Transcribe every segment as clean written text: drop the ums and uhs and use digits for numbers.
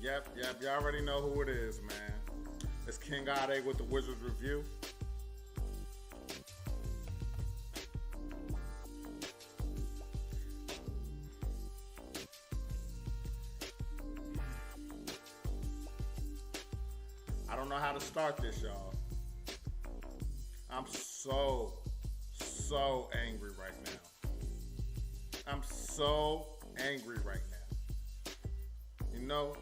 Yep. You already know who it is, man. It's King Ade with the Wizards Review. I don't know how to start this, y'all. I'm so angry right now. I'm so angry right now. You know,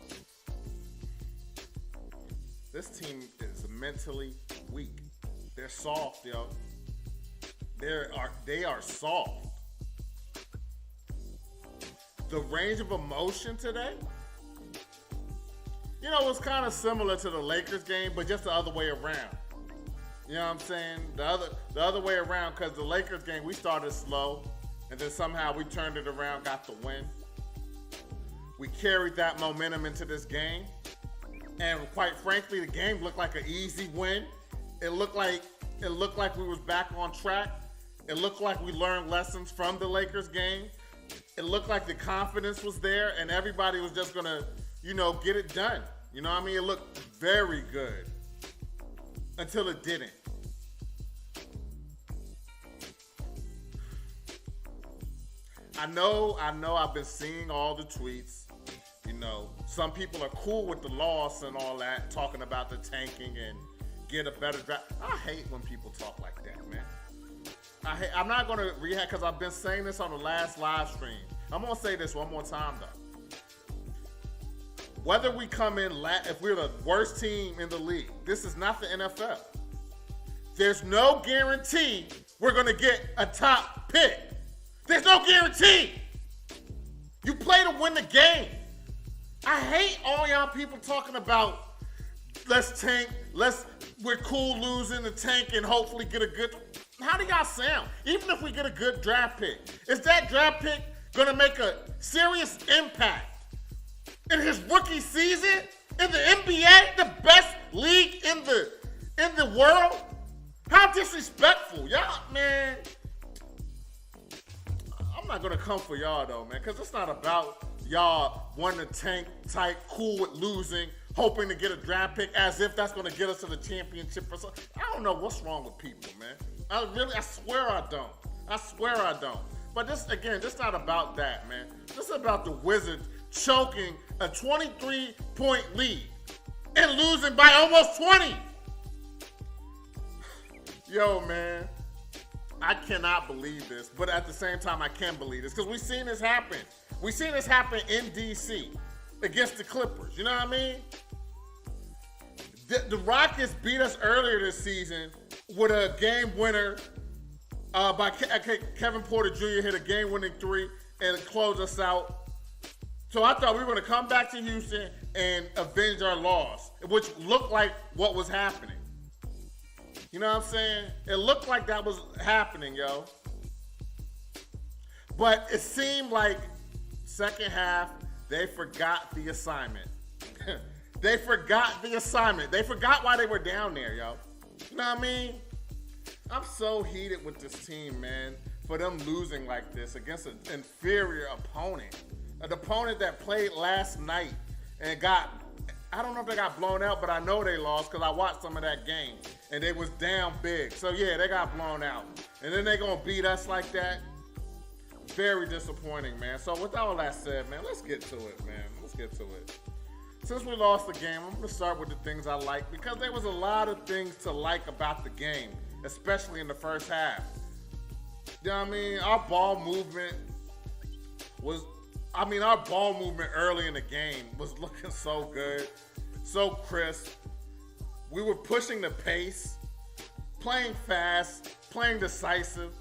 this team is mentally weak. They're soft, yo. They are soft. The range of emotion today, you know, it's kind of similar to the Lakers game, but just the other way around. You know what I'm saying? The other way around, because the Lakers game, we started slow, and then somehow we turned it around, got the win. We carried that momentum into this game, and quite frankly, the game looked like an easy win. It looked like we was back on track. It looked like we learned lessons from the Lakers game. It looked like the confidence was there, and everybody was just gonna, you know, get it done. You know what I mean? It looked very good until it didn't. I know I've been seeing all the tweets. You know, some people are cool with the loss and all that, talking about the tanking and get a better draft. I hate when people talk like that, man. I'm not going to react because I've been saying this on the last live stream. I'm going to say this one more time, though. Whether we come in, if we're the worst team in the league, this is not the NFL. There's no guarantee we're going to get a top pick. There's no guarantee. You play to win the game. I hate all y'all people talking about let's tank, we're cool losing the tank and hopefully get a good. How do y'all sound? Even if we get a good draft pick, is that draft pick gonna make a serious impact in his rookie season in the NBA, the best league in the world? How disrespectful, y'all, man. I'm not gonna come for y'all though, man, because it's not about y'all wanting to tank tight, cool with losing, hoping to get a draft pick as if that's gonna get us to the championship or something. I don't know what's wrong with people, man. I swear I don't. But this not about that, man. This is about the Wizards choking a 23-point lead and losing by almost 20. Yo, man. I cannot believe this, but at the same time, I can believe this because we've seen this happen. We've seen this happen in D.C. against the Clippers. You know what I mean? The Rockets beat us earlier this season with a game winner by Kevin Porter Jr. hit a game-winning three and close us out. So I thought we were going to come back to Houston and avenge our loss, which looked like what was happening. You know what I'm saying? It looked like that was happening, yo. But it seemed like second half, they forgot the assignment. They forgot the assignment. They forgot why they were down there, yo. You know what I mean? I'm so heated with this team, man, for them losing like this against an inferior opponent. An opponent that played last night and I don't know if they got blown out, but I know they lost because I watched some of that game. And they was down big. So, yeah, they got blown out. And then they going to beat us like that. Very disappointing, man. So, with all that said, man, let's get to it, man. Let's get to it. Since we lost the game, I'm going to start with the things I like because there was a lot of things to like about the game, especially in the first half. You know what I mean? Our ball movement early in the game was looking so good, so crisp. We were pushing the pace, playing fast, playing decisive.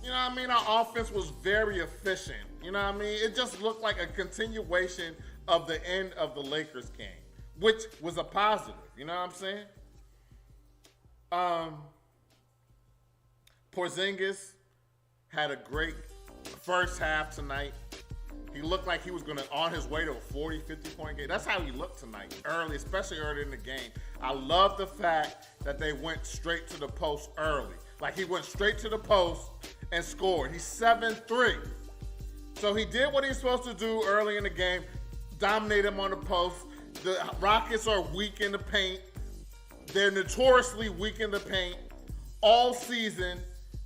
You know what I mean? Our offense was very efficient. You know what I mean? It just looked like a continuation of the end of the Lakers game, which was a positive. You know what I'm saying? Porzingis had a great first half tonight. He looked like he was on his way to a 40, 50-point game. That's how he looked tonight, especially early in the game. I love the fact that they went straight to the post early. Like, he went straight to the post and scored. He's 7'3". So he did what he's supposed to do early in the game. dominate him on the post. The Rockets are weak in the paint. They're notoriously weak in the paint. All season,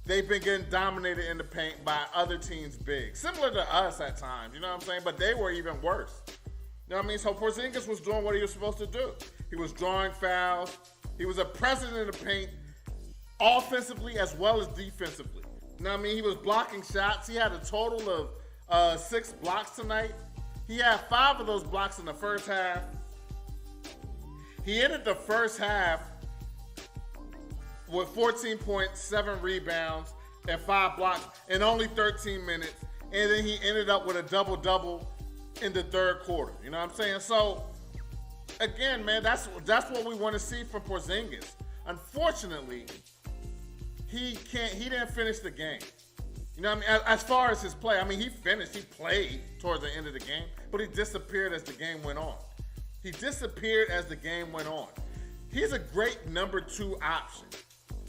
they've been getting dominated in the paint by other teams' big. Similar to us at times, you know what I'm saying? But they were even worse. You know what I mean? So Porzingis was doing what he was supposed to do. He was drawing fouls. He was a presence in the paint, offensively as well as defensively. You know what I mean? He was blocking shots. He had a total of 6 blocks tonight. He had 5 of those blocks in the first half. He ended the first half with 14 points, 7 rebounds, and 5 blocks in only 13 minutes. And then he ended up with a double-double in the third quarter. You know what I'm saying? So, again, man, that's what we want to see from Porzingis. Unfortunately, he didn't finish the game. You know what I mean? As far as his play, I mean, he played towards the end of the game, but he disappeared as the game went on. He's a great number 2 option.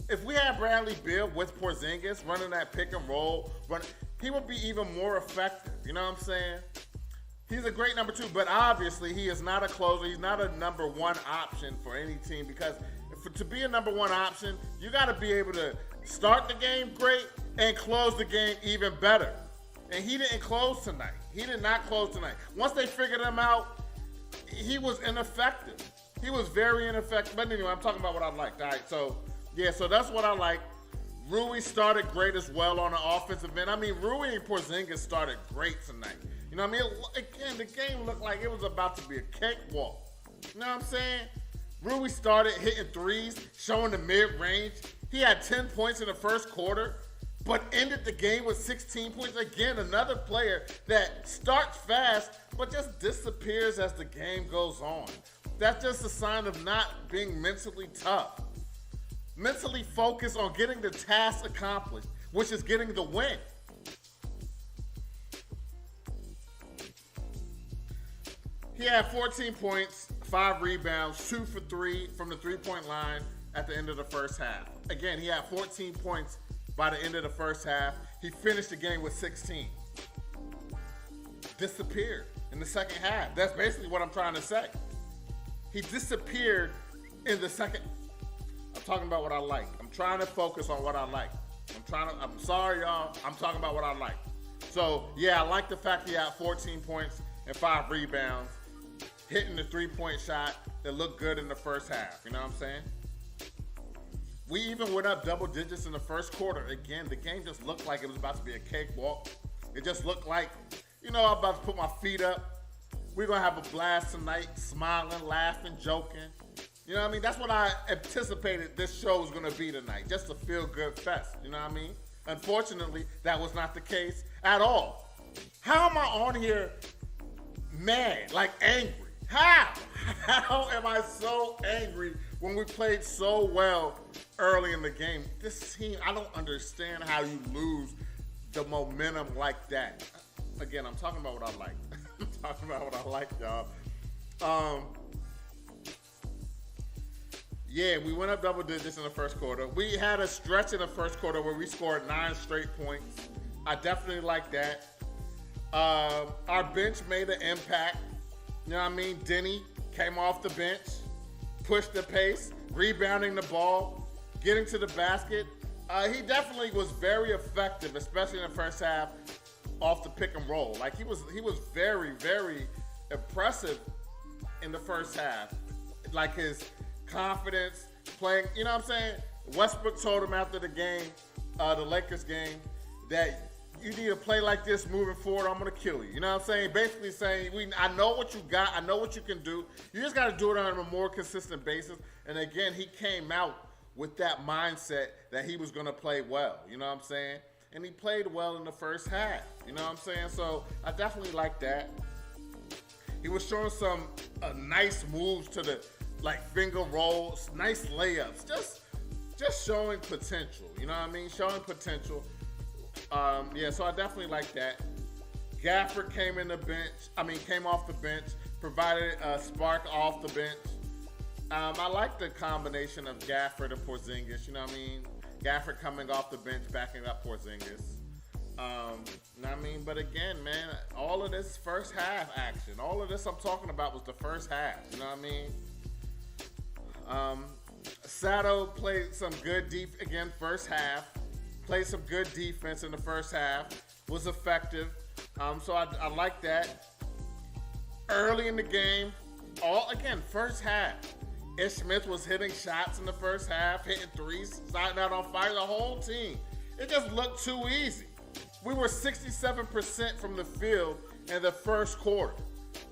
If we had Bradley Beal with Porzingis running that pick and roll, he would be even more effective. You know what I'm saying? He's a great number 2, but obviously he is not a closer. He's not a number 1 option for any team because to be a number 1 option, you got to be able to start the game great and close the game even better. And he didn't close tonight. He did not close tonight. Once they figured him out, he was ineffective. He was very ineffective. But anyway, I'm talking about what I liked. All right, so that's what I like. Rui started great as well on the offensive end. I mean, Rui and Porzingis started great tonight. You know what I mean? Again, the game looked like it was about to be a cakewalk. You know what I'm saying? Rui started hitting threes, showing the mid-range. He had 10 points in the first quarter, but ended the game with 16 points. Again, another player that starts fast, but just disappears as the game goes on. That's just a sign of not being mentally tough. Mentally focused on getting the task accomplished, which is getting the win. He had 14 points, 5 rebounds, 2 for 3 from the three-point line at the end of the first half. Again, he had 14 points by the end of the first half. He finished the game with 16. Disappeared in the second half. That's basically what I'm trying to say. He disappeared in the second. I'm talking about what I like. I'm trying to focus on what I like. I'm sorry, y'all. I'm talking about what I like. So, yeah, I like the fact he had 14 points and 5 rebounds, hitting the three-point shot that looked good in the first half. You know what I'm saying? We even went up double digits in the first quarter. Again, the game just looked like it was about to be a cakewalk. It just looked like, I'm about to put my feet up. We're going to have a blast tonight, smiling, laughing, joking. You know what I mean? That's what I anticipated this show was going to be tonight, just a feel-good fest. You know what I mean? Unfortunately, that was not the case at all. How am I on here mad, like angry? How? How am I so angry when we played so well early in the game? This team, I don't understand how you lose the momentum like that. Again, I'm talking about what I like. I'm talking about what I like, y'all. Yeah, we went up double digits in the first quarter. We had a stretch in the first quarter where we scored 9 straight points. I definitely like that. Our bench made an impact. You know what I mean? Denny came off the bench, pushed the pace, rebounding the ball, getting to the basket. He definitely was very effective, especially in the first half, off the pick and roll. Like he was very, very impressive in the first half. Like his confidence, playing, you know what I'm saying? Westbrook told him after the game, the Lakers game, that you need to play like this moving forward, I'm going to kill you. You know what I'm saying? Basically saying, I know what you got, I know what you can do. You just got to do it on a more consistent basis. And again, he came out with that mindset that he was going to play well. You know what I'm saying? And he played well in the first half. You know what I'm saying? So I definitely like that. He was showing some nice moves to the finger rolls, nice layups, just showing potential. You know what I mean? Showing potential. So I definitely like that. Gafford came off the bench, provided a spark off the bench. I like the combination of Gafford and Porzingis. You know what I mean? Gafford coming off the bench, backing up Porzingis. I mean, but again, man, all of this first half action, all of this I'm talking about was the first half. You know what I mean? Sato played some good again, first half. Played some good defense in the first half. Was effective. So I like that. Early in the game, first half. Ish Smith was hitting shots in the first half, hitting threes, starting out on fire. The whole team. It just looked too easy. We were 67% from the field in the first quarter.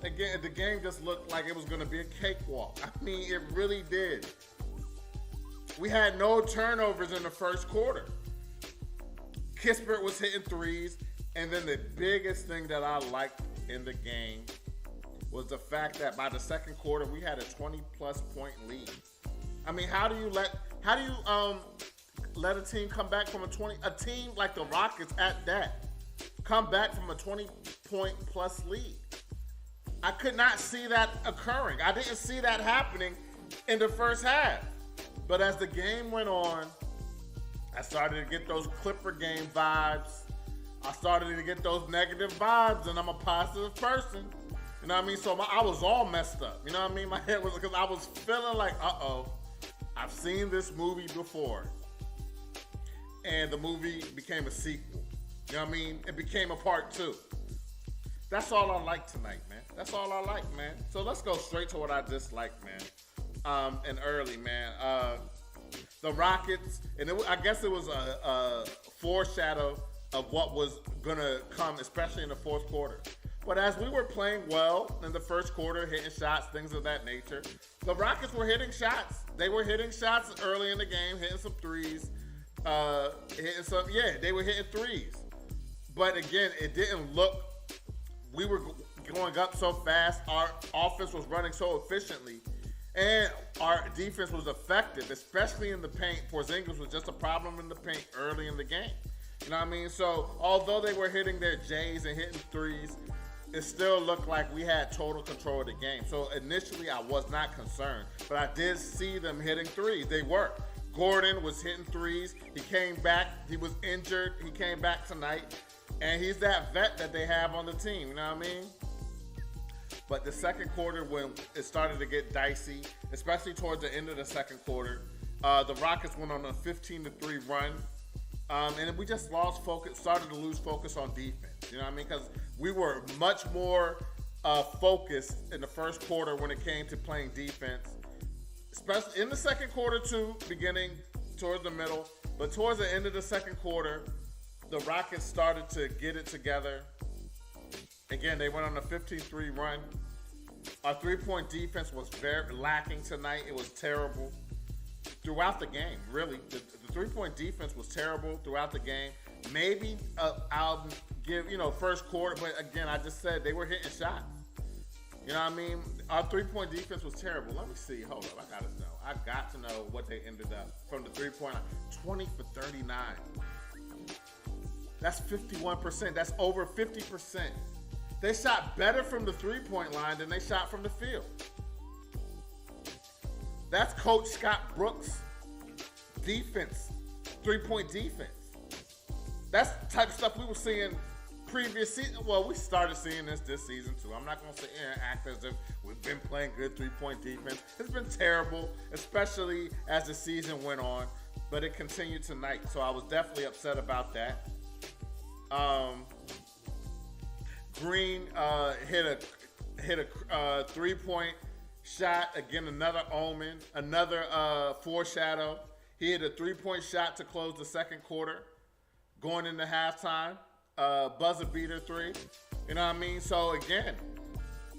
Again, the game just looked like it was going to be a cakewalk. I mean, it really did. We had no turnovers in the first quarter. Kispert was hitting threes. And then the biggest thing that I liked in the game was the fact that by the second quarter, we had a 20-plus point lead. I mean, how do you let a team come back from a team like the Rockets at that, come back from a 20-point-plus lead? I could not see that occurring. I didn't see that happening in the first half. But as the game went on, I started to get those Clipper game vibes. I started to get those negative vibes, and I'm a positive person. You know what I mean? So I was all messed up. You know what I mean? My head was, because I was feeling like, I've seen this movie before. And the movie became a sequel. You know what I mean? It became a part 2. That's all I like tonight, man. That's all I like, man. So let's go straight to what I dislike, man. And early, man. The Rockets, and I guess it was a foreshadow of what was going to come, especially in the fourth quarter. But as we were playing well in the first quarter, hitting shots, things of that nature, the Rockets were hitting shots. They were hitting shots early in the game, hitting some threes. They were hitting threes. But again, it didn't look, we were going up so fast. Our offense was running so efficiently. And our defense was effective, especially in the paint. Porzingis was just a problem in the paint early in the game. You know what I mean? So, although they were hitting their J's and hitting threes, it still looked like we had total control of the game. So, initially, I was not concerned. But I did see them hitting threes. They worked. Gordon was hitting threes. He came back. He was injured. He came back tonight. And he's that vet that they have on the team. You know what I mean? But the second quarter, when it started to get dicey, especially towards the end of the second quarter, the Rockets went on a 15-3 run. And we just started to lose focus on defense. You know what I mean? Because we were much more focused in the first quarter when it came to playing defense. Especially in the second quarter too, beginning towards the middle. But towards the end of the second quarter, the Rockets started to get it together. Again, they went on a 15-3 run. Our three-point defense was very lacking tonight. It was terrible throughout the game, really. The three-point defense was terrible throughout the game. Maybe I'll give, first quarter, but again, I just said they were hitting shots. You know what I mean? Our three-point defense was terrible. Let me see. Hold up. I got to know what they ended up from the three-point line. 20 for 39. That's 51%. That's over 50%. They shot better from the three-point line than they shot from the field. That's Coach Scott Brooks' defense, three-point defense. That's the type of stuff we were seeing previous season. Well, we started seeing this season too. I'm not going to sit here and act as if we've been playing good three-point defense. It's been terrible, especially as the season went on, but it continued tonight. So I was definitely upset about that. Green hit a three-point shot. Again, another omen, another foreshadow. He hit a three-point shot to close the second quarter, going into halftime. Buzzer beater three. You know what I mean? So again,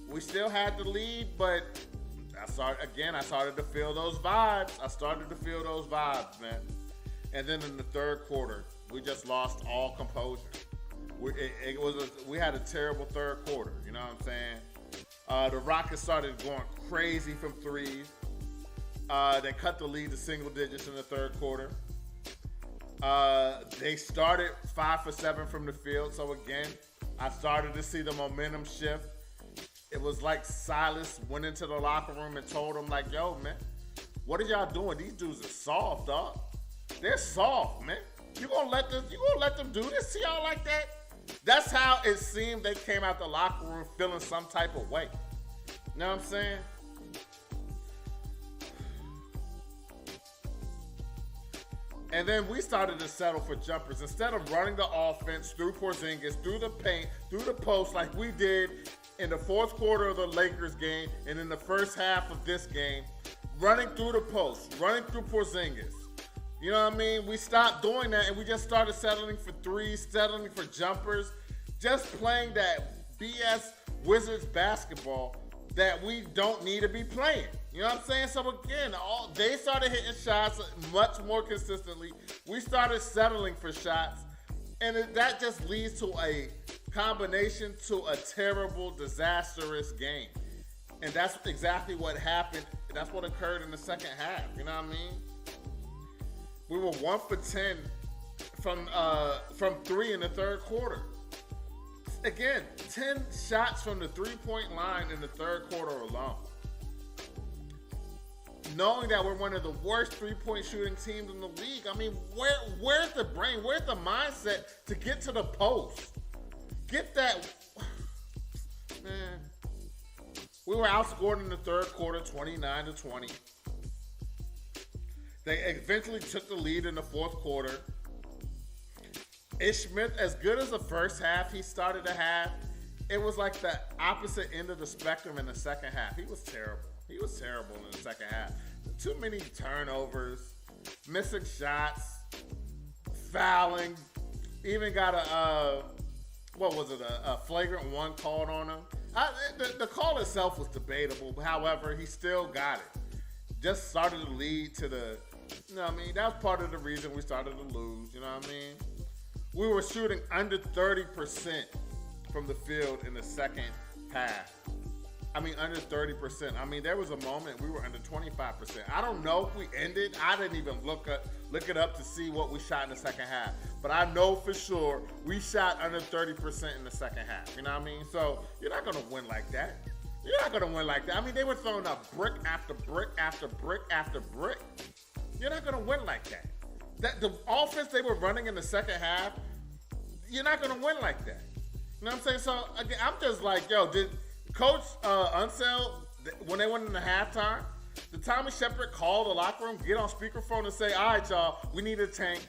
we still had the lead, but I started to feel those vibes. Man. And then in the third quarter, we just lost all composure. We had a terrible third quarter. You know what I'm saying? The Rockets started going crazy from threes. They cut the lead to single digits in the third quarter. They started 5 for 7 from the field. So again, I started to see the momentum shift. It was like Silas went into the locker room and told them, like, yo, man, what are y'all doing? These dudes are soft, dog. They're soft, man. You gonna let them do this to y'all like that? That's how it seemed they came out the locker room feeling some type of way. You know what I'm saying? And then we started to settle for jumpers. Instead of running the offense through Porzingis, through the paint, through the post like we did in the fourth quarter of the Lakers game and in the first half of this game, running through the post, running through Porzingis. You know what I mean? We stopped doing that and we just started settling for threes, settling for jumpers, just playing that BS Wizards basketball that we don't need to be playing. You know what I'm saying? So again, they started hitting shots much more consistently. We started settling for shots, and that just leads to a combination to a terrible, disastrous game. And that's exactly what happened. That's what occurred in the second half. You know what I mean? We were 1 for 10 from three in the third quarter. Again, 10 shots from the three-point line in the third quarter alone. Knowing that we're one of the worst three-point shooting teams in the league, I mean, where's the brain? Where's the mindset to get to the post? Get that. Man. We were outscored in the third quarter, 29-20. They eventually took the lead in the fourth quarter. Ish Smith, as good as the first half he started to have, it was like the opposite end of the spectrum in the second half. He was terrible. He was terrible in the second half. Too many turnovers, missing shots, fouling. Even got a flagrant one called on him. The call itself was debatable. However, he still got it. Just started to lead to the, you know what I mean? That was part of the reason we started to lose, you know what I mean? We were shooting under 30% from the field in the second half. I mean, under 30%. I mean, there was a moment we were under 25%. I don't know if we ended. I didn't even look it up to see what we shot in the second half. But I know for sure we shot under 30% in the second half. You know what I mean? So you're not going to win like that. You're not going to win like that. I mean, they were throwing up brick after brick after brick after brick. You're not going to win like that. The offense they were running in the second half, you're not going to win like that. You know what I'm saying? So, again, I'm just like, yo, did Coach Unseld, when they went into halftime, did Tommy Shepard call the locker room, get on speakerphone and say, all right, y'all, we need a tank.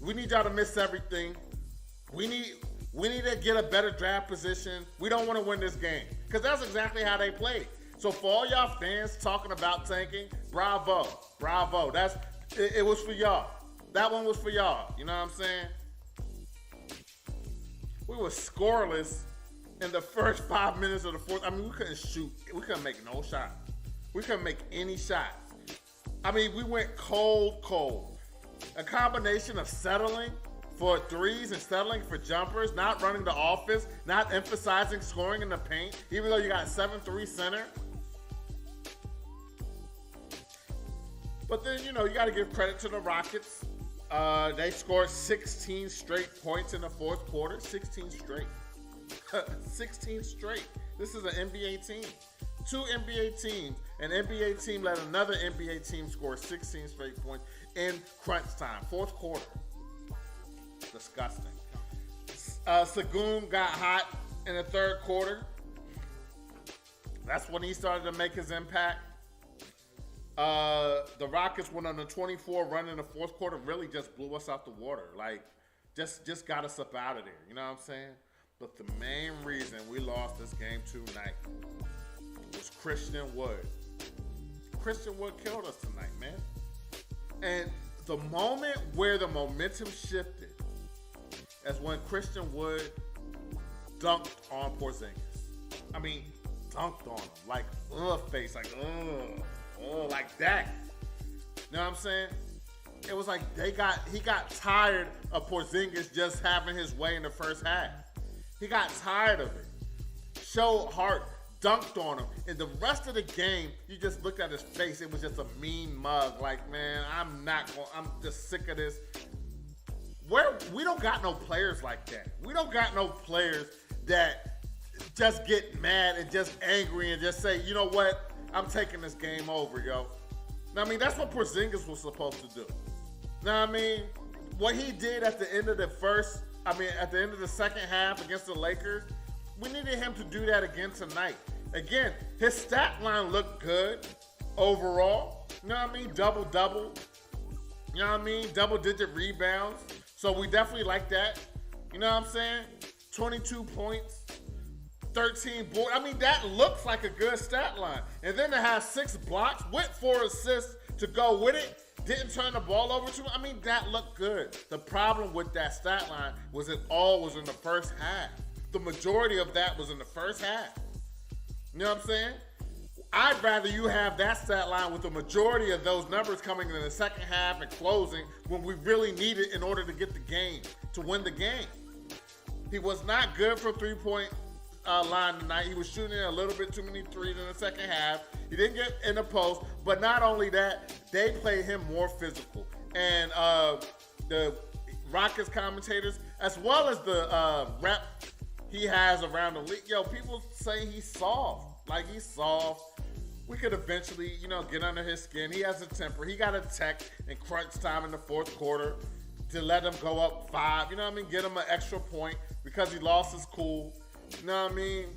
We need y'all to miss everything. We need to get a better draft position. We don't want to win this game. Because that's exactly how they played. So for all y'all fans talking about tanking, bravo. It was for y'all. That one was for y'all. You know what I'm saying? We were scoreless in the first 5 minutes of the fourth. I mean, we couldn't shoot. We couldn't make no shot. We couldn't make any shots. I mean, we went cold. A combination of settling for threes and settling for jumpers, not running the offense, not emphasizing scoring in the paint, even though you got 7-3 center. But then, you got to give credit to the Rockets. They scored 16 straight points in the fourth quarter. 16 straight. 16 straight. This is an NBA team. Two NBA teams. An NBA team let another NBA team score 16 straight points in crunch time. Fourth quarter. Disgusting. Sengun got hot in the third quarter. That's when he started to make his impact. The Rockets went on a 24 run in the fourth quarter, really just blew us out the water. Like, just got us up out of there. You know what I'm saying? But the main reason we lost this game tonight was Christian Wood. Christian Wood killed us tonight, man. And the moment where the momentum shifted is when Christian Wood dunked on Porzingis. I mean, dunked on him. Like, face. Like, like that. You know what I'm saying? It was like he got tired of Porzingis just having his way in the first half. He got tired of it. Showed heart, dunked on him. And the rest of the game, you just looked at his face. It was just a mean mug. Like, man, I'm just sick of this. We don't got no players like that. We don't got no players that just get mad and just angry and just say, you know what? I'm taking this game over, yo. Now, I mean, that's what Porzingis was supposed to do. Now, I mean, what he did at the end of at the end of the second half against the Lakers, we needed him to do that again tonight. Again, his stat line looked good overall. You know what I mean? Double-double. You know what I mean? Double-digit rebounds. So we definitely like that. You know what I'm saying? 22 points, 13 boards. I mean, that looks like a good stat line. And then to have 6 blocks with 4 assists to go with it, didn't turn the ball over to him. I mean, that looked good. The problem with that stat line was it all was in the first half. The majority of that was in the first half. You know what I'm saying? I'd rather you have that stat line with the majority of those numbers coming in the second half and closing when we really need it in order to get the game, to win the game. He was not good from three-point line tonight. He was shooting a little bit too many threes in the second half. He didn't get in the post, but not only that, they played him more physical. And the Rockets commentators, as well as the rep he has around the league, people say he's soft. Like, he's soft. We could eventually, get under his skin. He has a temper. He got a tech in crunch time in the fourth quarter to let him go up 5. You know what I mean? Get him an extra point because he lost his cool. You know what I mean?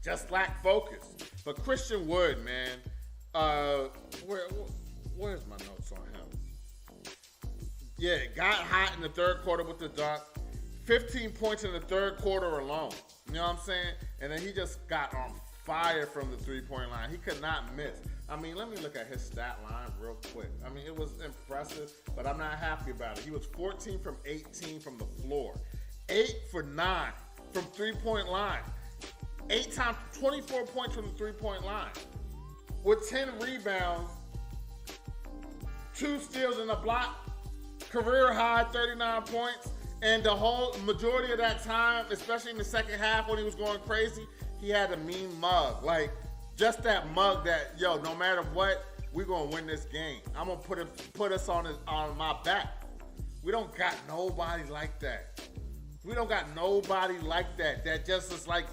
Just lack focus. But Christian Wood, man, where's my notes on him? Yeah, got hot in the third quarter with the dunk. 15 points in the third quarter alone. You know what I'm saying? And then he just got on fire from the three-point line. He could not miss. I mean, let me look at his stat line real quick. I mean, it was impressive, but I'm not happy about it. He was 14 from 18 from the floor. 8 for 9 from three-point line. 8 times, 24 points from the three-point line. With 10 rebounds, 2 steals and a block, career high 39 points, and the whole majority of that time, especially in the second half when he was going crazy, he had a mean mug. Like, just that mug that, no matter what, we're going to win this game. I'm going to put us on my back. We don't got nobody like that. We don't got nobody like that. That just is like,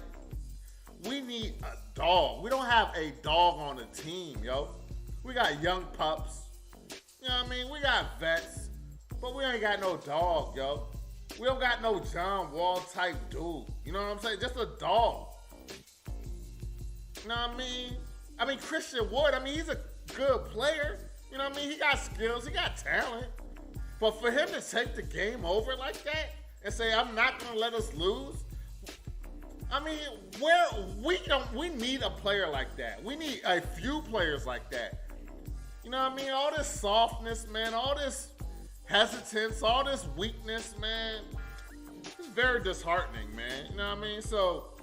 we need a dog. We don't have a dog on the team, We got young pups. You know what I mean? We got vets. But we ain't got no dog, We don't got no John Wall type dude. You know what I'm saying? Just a dog. You know what I mean? I mean, Christian Wood, he's a good player. You know what I mean? He got skills. He got talent. But for him to take the game over like that and say, I'm not going to let us lose. I mean, we need a player like that. We need a few players like that. You know what I mean? All this softness, man, all this hesitance, all this weakness, man, it's very disheartening, man. You know what I mean? So,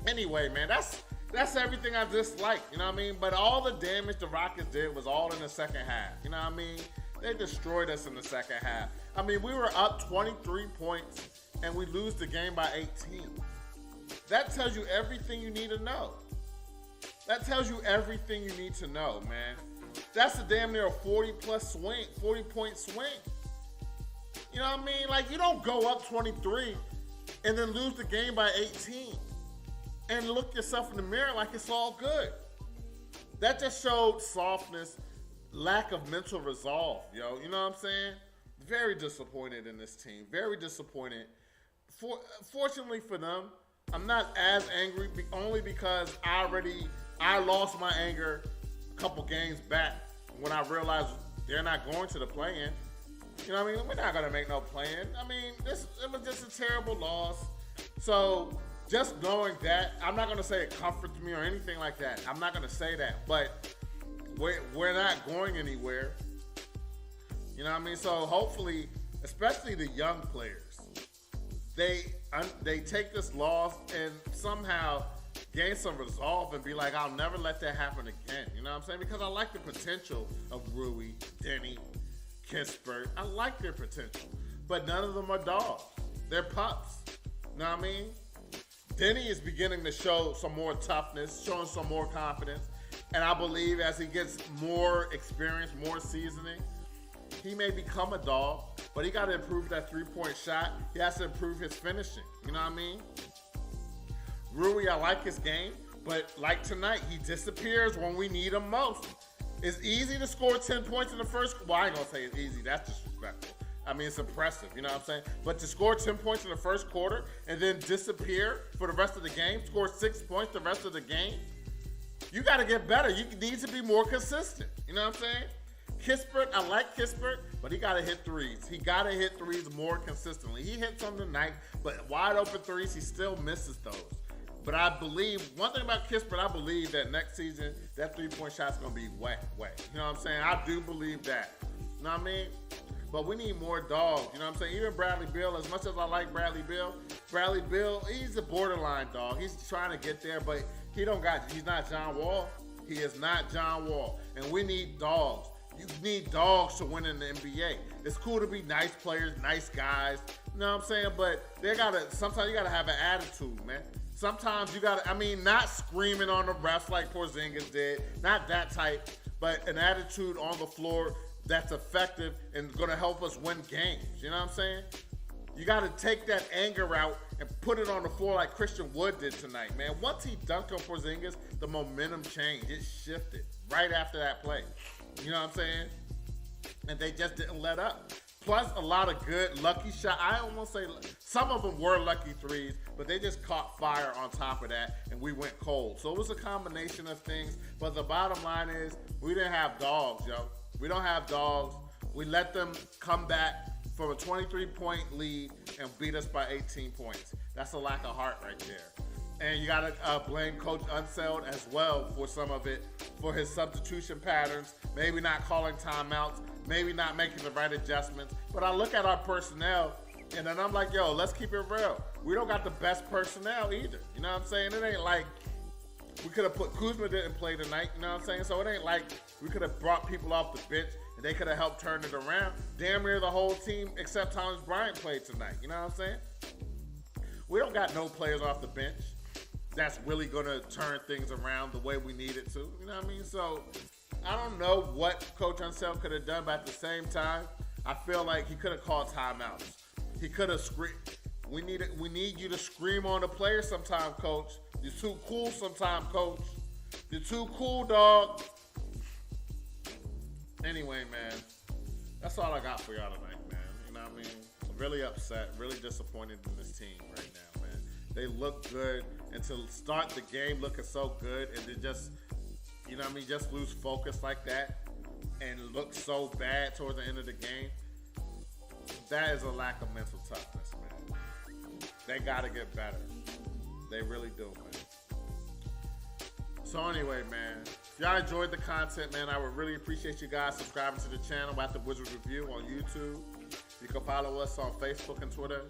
anyway, man, that's everything I dislike, you know what I mean? But all the damage the Rockets did was all in the second half, you know what I mean? They destroyed us in the second half. I mean, we were up 23 points, and we lose the game by 18. That tells you everything you need to know. That tells you everything you need to know, man. That's a damn near a 40-point swing. You know what I mean? Like, you don't go up 23 and then lose the game by 18 and look yourself in the mirror like it's all good. That just showed softness, lack of mental resolve, You know what I'm saying? Very disappointed in this team. Very disappointed. Fortunately for them, I'm not as angry only because I lost my anger a couple games back when I realized they're not going to the play-in. You know what I mean? We're not going to make no play-in. I mean, it was just a terrible loss. So just knowing that, I'm not going to say it comforts me or anything like that. I'm not going to say that. But we're not going anywhere. You know what I mean? So hopefully, especially the young players, they take this loss and somehow gain some resolve and be like, I'll never let that happen again. You know what I'm saying? Because I like the potential of Rui, Denny, Kispert. I like their potential. But none of them are dogs. They're pups. You know what I mean? Denny is beginning to show some more toughness, showing some more confidence. And I believe as he gets more experience, more seasoning, he may become a dog, but he got to improve that three-point shot. He has to improve his finishing. You know what I mean? Rui, I like his game, but like tonight, he disappears when we need him most. It's easy to score 10 points in the first. Well, I ain't going to say it's easy. That's disrespectful. I mean, it's impressive, you know what I'm saying? But to score 10 points in the first quarter and then disappear for the rest of the game, score 6 points the rest of the game, you got to get better. You need to be more consistent. You know what I'm saying? Kispert, I like Kispert, but he got to hit threes. He got to hit threes more consistently. He hit some tonight, but wide open threes, he still misses those. But I believe, one thing about Kispert, I believe that next season, that three-point shot's going to be way. You know what I'm saying? I do believe that. You know what I mean? But we need more dogs. You know what I'm saying? Even Bradley Beal, as much as I like Bradley Beal, he's a borderline dog. He's trying to get there, but he's not John Wall. He is not John Wall. And we need dogs. You need dogs to win in the NBA. It's cool to be nice players, nice guys. You know what I'm saying? But sometimes you gotta have an attitude, man. Sometimes you gotta, not screaming on the refs like Porzingis did, not that type, but an attitude on the floor that's effective and gonna help us win games. You know what I'm saying? You gotta take that anger out and put it on the floor like Christian Wood did tonight, man. Once he dunked on Porzingis, the momentum changed. It shifted right after that play. You know what I'm saying? And they just didn't let up. Plus, a lot of good, lucky shots. I don't want to say some of them were lucky threes, but they just caught fire on top of that, and we went cold. So it was a combination of things. But the bottom line is, we didn't have dogs, yo. We don't have dogs. We let them come back from a 23-point lead and beat us by 18 points. That's a lack of heart right there. And you got to blame Coach Unseld as well for some of it, for his substitution patterns, maybe not calling timeouts, maybe not making the right adjustments. But I look at our personnel, and then I'm like, yo, let's keep it real. We don't got the best personnel either. You know what I'm saying? It ain't like we could have Kuzma didn't play tonight. You know what I'm saying? So it ain't like we could have brought people off the bench and they could have helped turn it around. Damn near the whole team except Thomas Bryant played tonight. You know what I'm saying? We don't got no players off the bench that's really going to turn things around the way we need it to. You know what I mean? So I don't know what Coach Unseld could have done, but at the same time, I feel like he could have called timeouts. He could have screamed. We need you to scream on the players sometime, Coach. You're too cool sometime, Coach. You're too cool, dog. Anyway, man, that's all I got for y'all tonight, man. You know what I mean? I'm really upset, really disappointed in this team right now, man. They look good, and to start the game looking so good, and to just, you know what I mean, just lose focus like that and look so bad towards the end of the game, that is a lack of mental toughness, man. They got to get better. They really do, man. So anyway, man, if y'all enjoyed the content, man, I would really appreciate you guys subscribing to the channel at the Wizards Review on YouTube. You can follow us on Facebook and Twitter.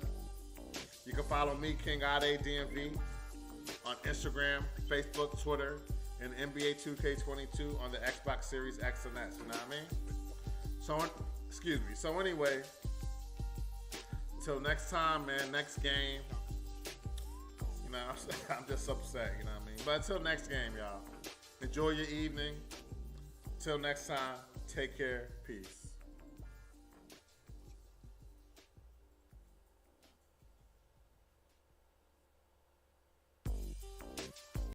You can follow me, King Ade DMV, on Instagram, Facebook, Twitter, and NBA 2K22 on the Xbox Series X and S. You know what I mean? So anyway, until next time, man, next game. You know, I'm just upset, you know what I mean? But until next game, y'all, enjoy your evening. Until next time, take care. Peace.